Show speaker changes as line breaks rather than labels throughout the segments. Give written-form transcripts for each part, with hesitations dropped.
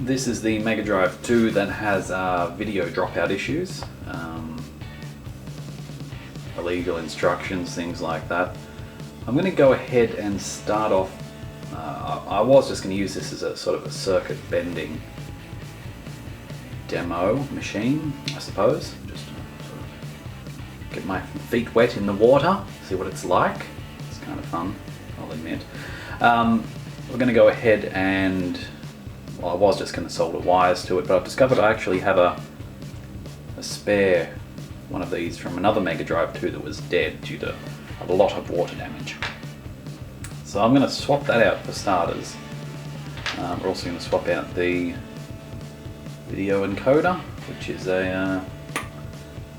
This is the Mega Drive 2 that has video dropout issues, illegal instructions, things like that. I'm going to go ahead and start off. I was just going to use this as a sort of a circuit bending demo machine, I suppose. Just sort of get my feet wet in the water, see what it's like. It's kind of fun, I'll admit. We're going to go ahead and, well, I was just going to solder wires to it, but I've discovered I actually have a spare one of these from another Mega Drive 2 that was dead due to a lot of water damage. So I'm going to swap that out for starters. We're also going to swap out the video encoder, which is an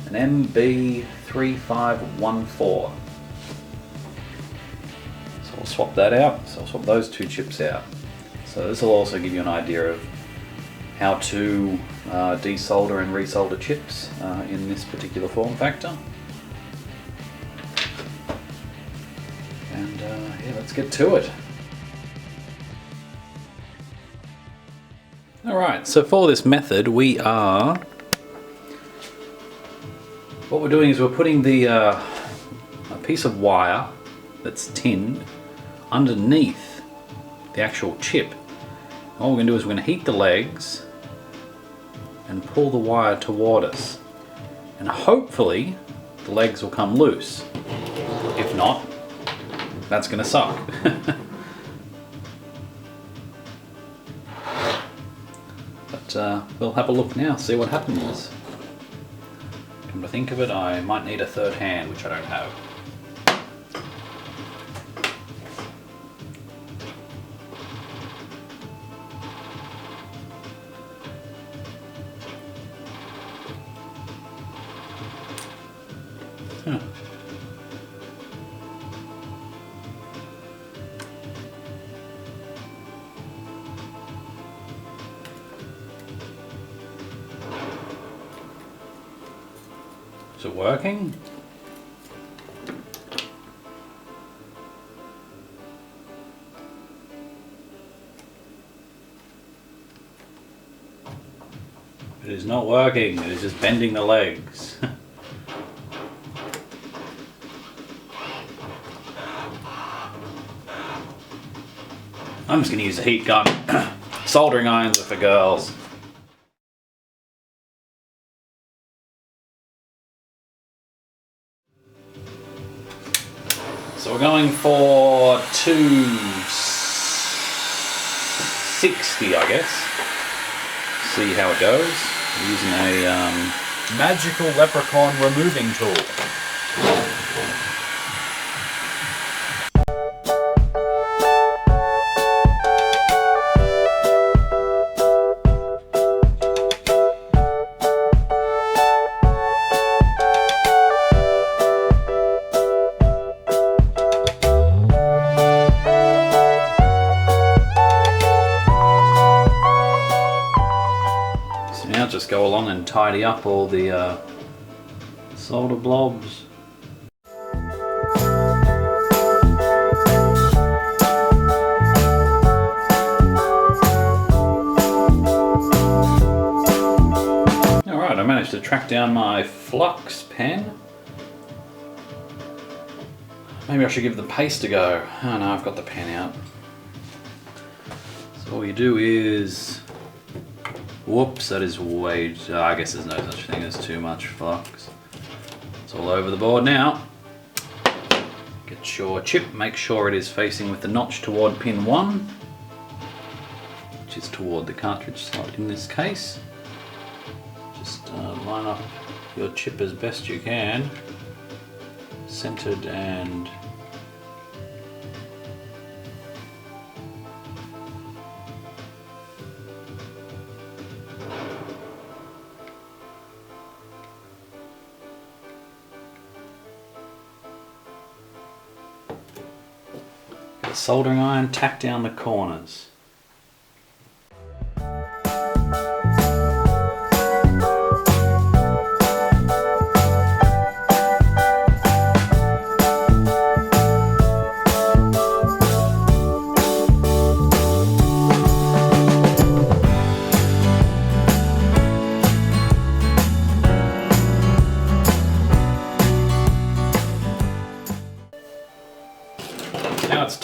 MB3514. So we'll swap that out. So I'll swap those two chips out. So this will also give you an idea of how to desolder and resolder chips in this particular form factor. And yeah, let's get to it. Alright, so for this method what we're doing is we're putting the a piece of wire that's tinned underneath the actual chip. All we're going to do is we're going to heat the legs and pull the wire toward us, and hopefully the legs will come loose. If not, that's going to suck. But we'll have a look now, see what happens. Come to think of it, I might need a third hand, which I don't have. Huh. Is it working? It is not working, it is just bending the legs. I'm just going to use a heat gun. Soldering irons are for girls. So we're going for 260, I guess. See how it goes. We're using a
magical leprechaun removing tool.
Now just go along and tidy up all the solder blobs. Alright, I managed to track down my flux pen. Maybe I should give the paste a go. Oh no, I've got the pen out. So all you do is... Whoops, that is way... I guess there's no such thing as too much flux. It's all over the board now. Get your chip, make sure it is facing with the notch toward pin 1, which is toward the cartridge slot in this case. Just line up your chip as best you can, centered and soldering iron, tack down the corners.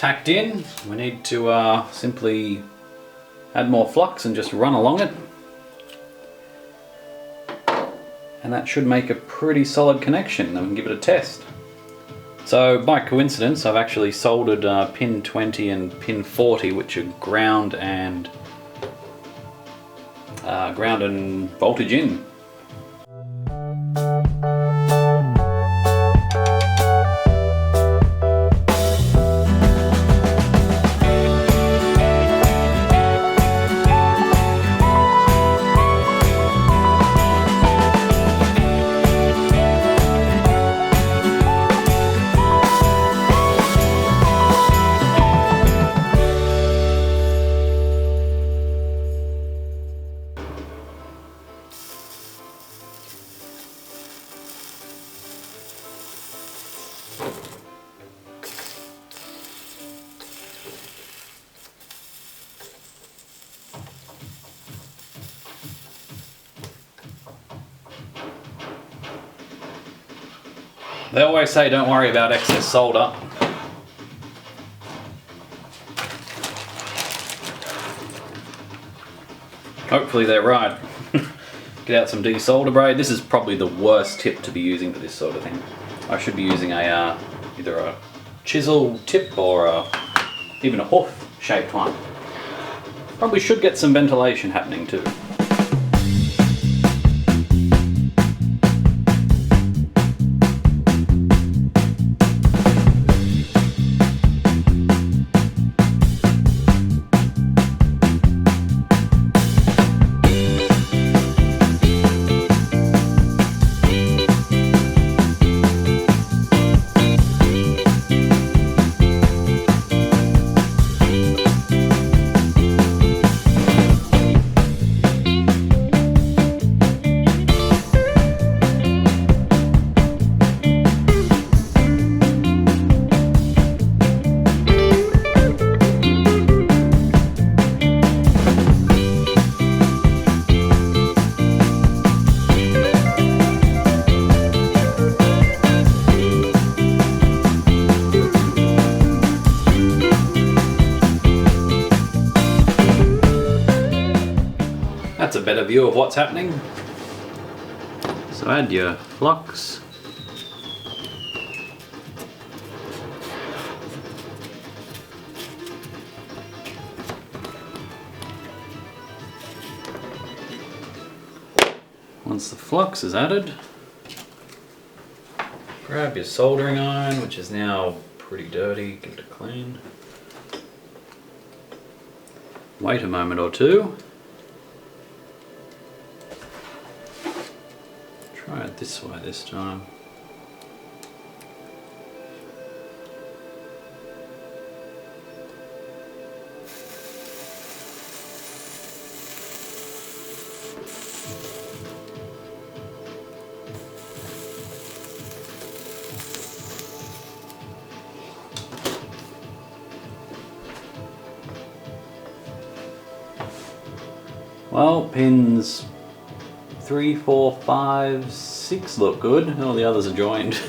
packed in. We need to simply add more flux and just run along it. And that should make a pretty solid connection. Then we can give it a test. So by coincidence, I've actually soldered pin 20 and pin 40, which are ground and voltage in. They always say don't worry about excess solder. Hopefully they're right. Get out some desolder braid. This is probably the worst tip to be using for this sort of thing. I should be using a either a chisel tip or even a hoof shaped one. Probably should get some ventilation happening too. That's a better view of what's happening. So add your flux. Once the flux is added, grab your soldering iron, which is now pretty dirty, give it a clean. Wait a moment or two. Try it this way this time. Well, pins 3, 4, 5, 6 look good. All the others are joined.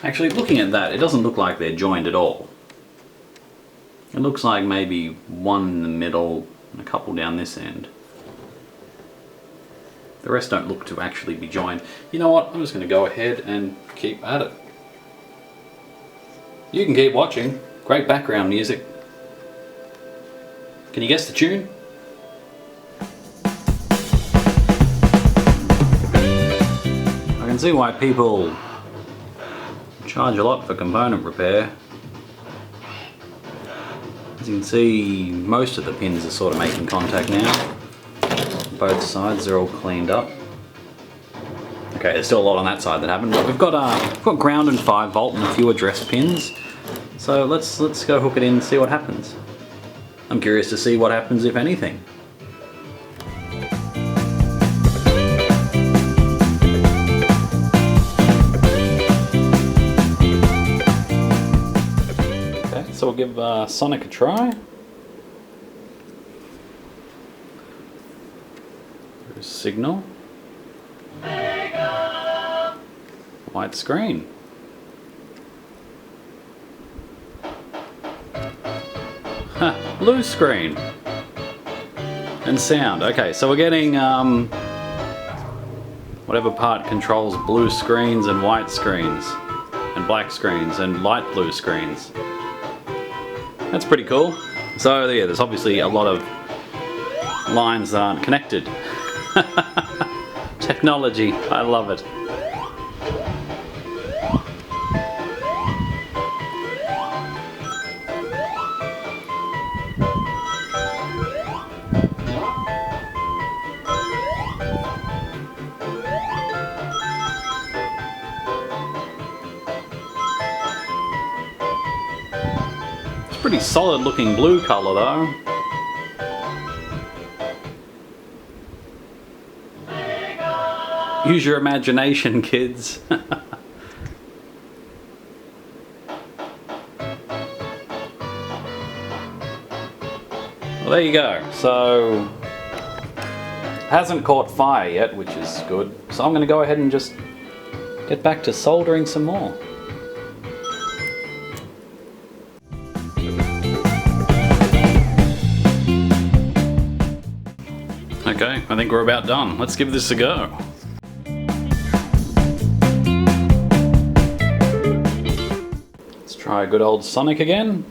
Actually, looking at that, it doesn't look like they're joined at all. It looks like maybe one in the middle and a couple down this end. The rest don't look to actually be joined. You know what, I'm just going to go ahead and keep at it. You can keep watching. Great background music. Can you guess the tune? I can see why people charge a lot for component repair. As you can see, most of the pins are sort of making contact now. Both sides are all cleaned up. Okay, there's still a lot on that side that haven't, but we've got ground and 5 volt and a few address pins. So let's go hook it in and see what happens. I'm curious to see what happens, if anything. give Sonic a try. Signal. White screen. Blue screen. And sound. Okay, so we're getting whatever part controls blue screens and white screens and black screens and light blue screens. That's pretty cool. So yeah, there's obviously a lot of lines that aren't connected. Technology, I love it. It's pretty solid looking blue color though. Use your imagination, kids. Well, there you go. So, hasn't caught fire yet, which is good. So I'm going to go ahead and just get back to soldering some more. Okay, I think we're about done. Let's give this a go. Let's try a good old Sonic again.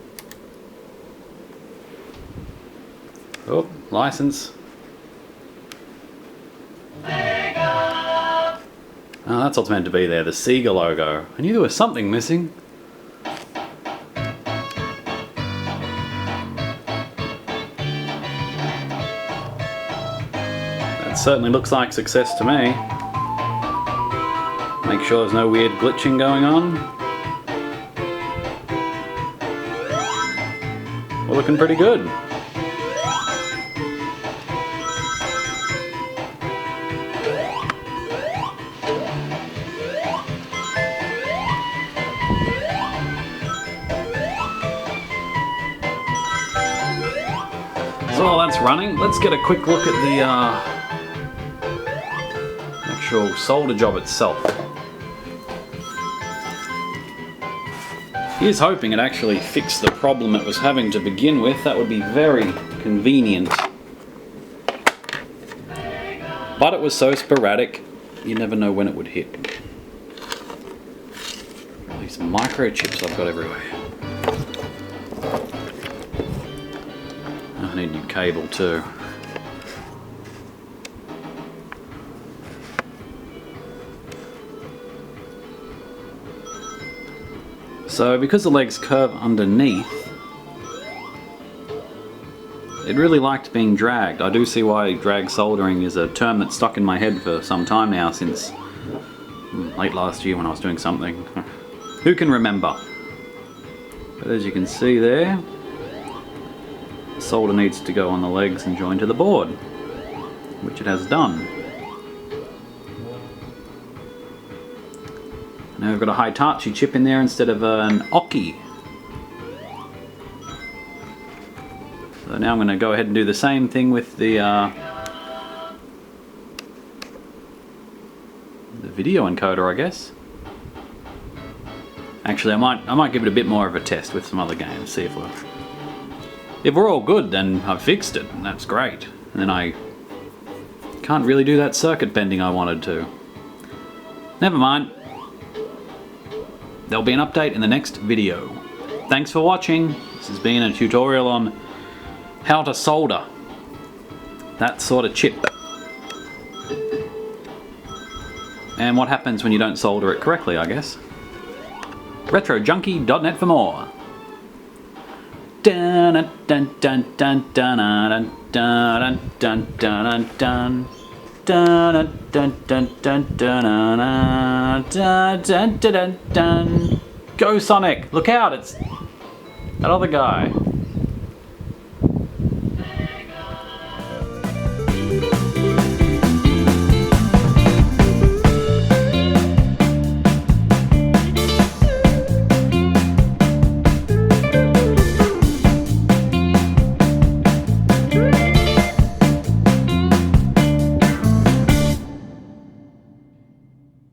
Oh, license. Oh, that's what's meant to be there, the Sega logo. I knew there was something missing. Certainly looks like success to me. Make sure there's no weird glitching going on. We're looking pretty good. So while that's running, let's get a quick look at the actual solder job itself. Here's hoping it actually fixed the problem it was having to begin with. That would be very convenient. But it was so sporadic, you never know when it would hit. All these microchips I've got everywhere. I need a new cable too. So because the legs curve underneath, it really liked being dragged. I do see why drag soldering is a term that's stuck in my head for some time now, since late last year when I was doing something. Who can remember? But as you can see there, the solder needs to go on the legs and join to the board, which it has done. Now we've got a Hitachi chip in there instead of an Oki. So now I'm going to go ahead and do the same thing with the video encoder, I guess. Actually, I might give it a bit more of a test with some other games, see if we're all good, then I've fixed it, and that's great. And then I can't really do that circuit bending I wanted to. Never mind. There'll be an update in the next video. Thanks for watching. This has been a tutorial on how to solder that sort of chip. And what happens when you don't solder it correctly, I guess. RetroJunkie.net for more. Dun dun dun dun dun dun dun dun dun dun. Dun dun dun dun dun dun dun dun dun. Go Sonic! Look out! It's that other guy.